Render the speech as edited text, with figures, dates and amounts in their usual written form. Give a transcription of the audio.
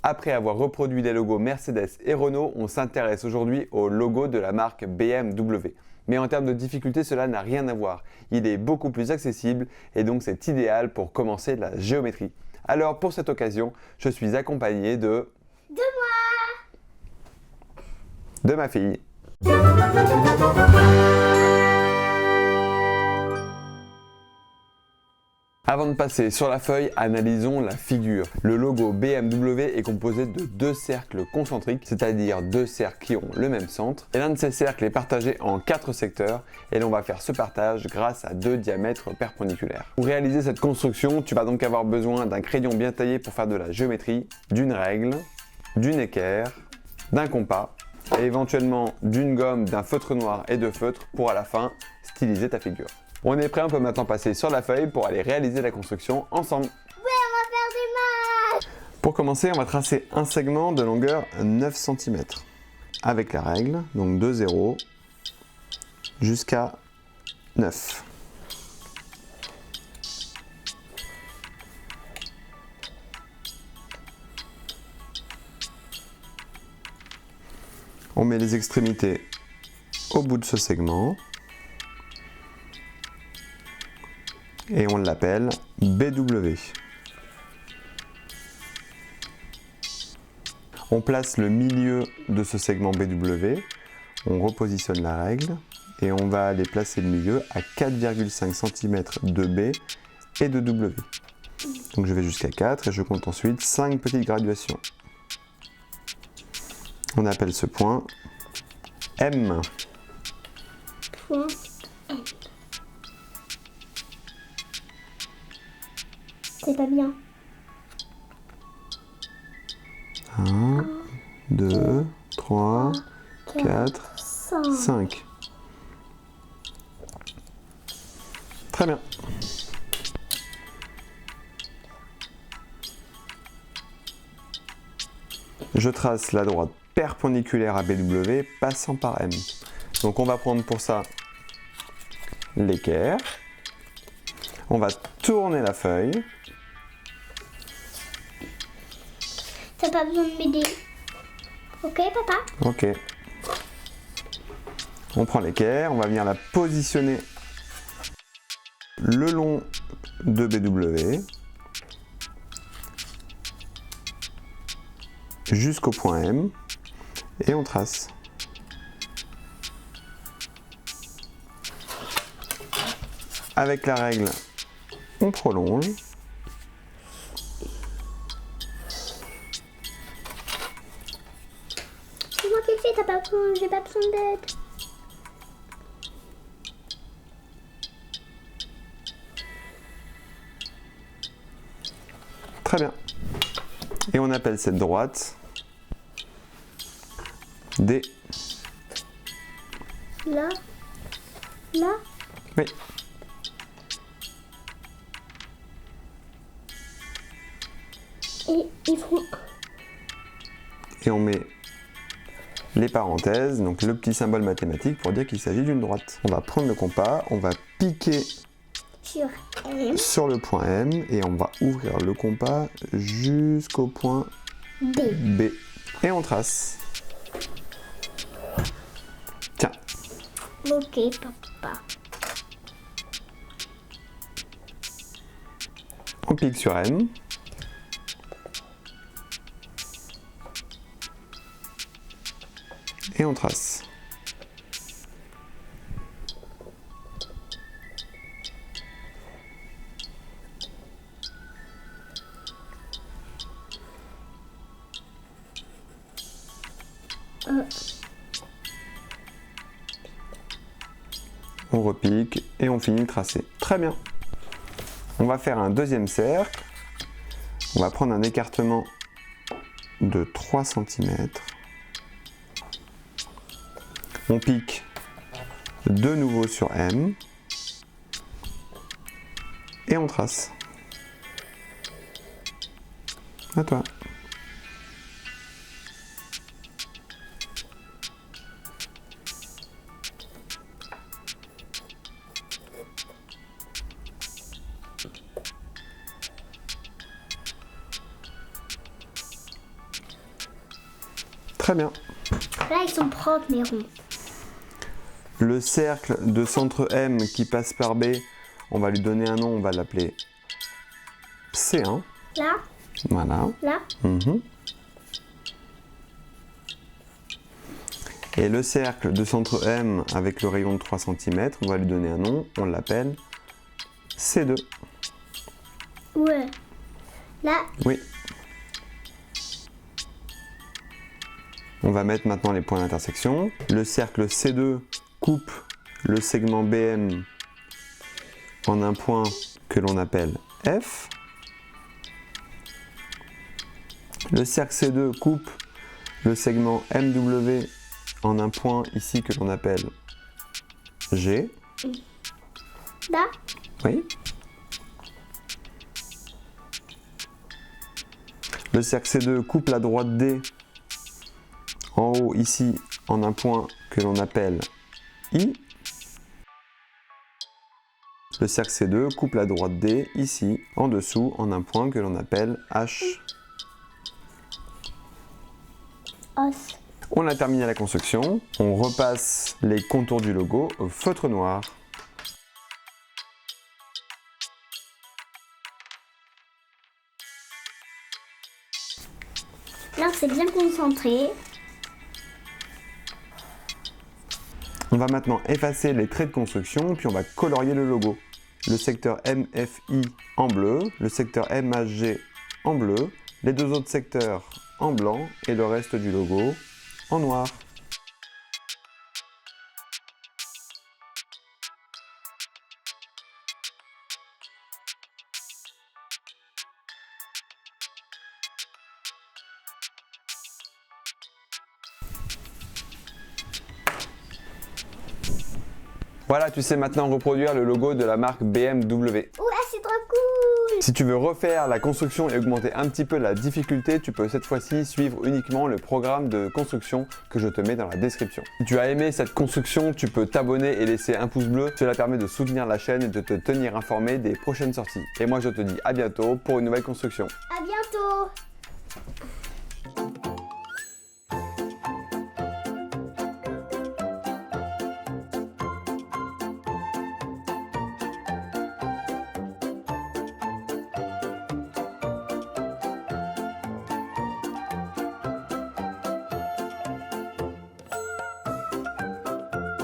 Après avoir reproduit les logos Mercedes et Renault, on s'intéresse aujourd'hui au logo de la marque BMW. Mais en termes de difficulté, cela n'a rien à voir. Il est beaucoup plus accessible et donc c'est idéal pour commencer la géométrie. Alors pour cette occasion, je suis accompagné de ma fille. Avant de passer sur la feuille, analysons la figure. Le logo BMW est composé de deux cercles concentriques, c'est-à-dire deux cercles qui ont le même centre. Et l'un de ces cercles est partagé en 4 secteurs et l'on va faire ce partage grâce à 2 diamètres perpendiculaires. Pour réaliser cette construction, tu vas donc avoir besoin d'un crayon bien taillé pour faire de la géométrie, d'une règle, d'une équerre, d'un compas et éventuellement d'une gomme, d'un feutre noir et de feutre pour à la fin styliser ta figure. On est prêt, on peut maintenant passer sur la feuille pour aller réaliser la construction ensemble. Ouais, on va faire des matchs. Pour commencer, on va tracer un segment de longueur 9 cm avec la règle, donc de 0 jusqu'à 9. On met les extrémités au bout de ce segment. Et on l'appelle BW. On place le milieu de ce segment BW, on repositionne la règle et on va aller placer le milieu à 4,5 cm de B et de W. Donc je vais jusqu'à 4 et je compte ensuite 5 petites graduations. On appelle ce point M. Point M. C'est pas bien. 1, 2, 3, 4, 5. Très bien. Je trace la droite perpendiculaire à BW passant par M. Donc on va prendre pour ça l'équerre. On va tourner la feuille. T'as pas besoin de m'aider. Ok, papa? Ok. On prend l'équerre, on va venir la positionner le long de BW jusqu'au point M et on trace. Avec la règle, on prolonge. C'est moi qui le fais, j'ai pas besoin d'aide. Très bien. Et on appelle cette droite D. Là. Là. Oui. Et il faut... Et on met les parenthèses, donc le petit symbole mathématique pour dire qu'il s'agit d'une droite. On va prendre le compas, on va piquer sur M. Sur le point M et on va ouvrir le compas jusqu'au point B. Et on trace. Tiens. Ok, papa. On pique sur M. Et on trace. On repique et on finit le tracé. Très bien. On va faire un deuxième cercle. On va prendre un écartement de 3 cm. On pique de nouveau sur M. Et on trace. À toi. Très bien. Là, ils sont propres, mais ronds. Le cercle de centre M qui passe par B, on va lui donner un nom, on va l'appeler C1. Là, Voilà. là, Mhm. Et le cercle de centre M avec le rayon de 3 cm, on va lui donner un nom, on l'appelle C2. ouais. Là, Oui. On va mettre maintenant les points d'intersection. Le cercle C2 coupe le segment BM en un point que l'on appelle F. Le cercle C2 coupe le segment MW en un point ici que l'on appelle G. là, Oui. Le cercle C2 coupe la droite D en haut ici en un point que l'on appelle I. Le cercle C2 coupe la droite D ici en dessous en un point que l'on appelle H. os. On a terminé la construction. On repasse les contours du logo au feutre noir. Là, c'est bien concentré. On va maintenant effacer les traits de construction, puis on va colorier le logo. Le secteur MFI en bleu, le secteur MHG en bleu, les deux autres secteurs en blanc et le reste du logo en noir. Voilà, tu sais maintenant reproduire le logo de la marque BMW. Ouais, c'est trop cool. Si tu veux refaire la construction et augmenter un petit peu la difficulté, tu peux cette fois-ci suivre uniquement le programme de construction que je te mets dans la description. Si tu as aimé cette construction, tu peux t'abonner et laisser un pouce bleu. Cela permet de soutenir la chaîne et de te tenir informé des prochaines sorties. Et moi je te dis à bientôt pour une nouvelle construction. À bientôt.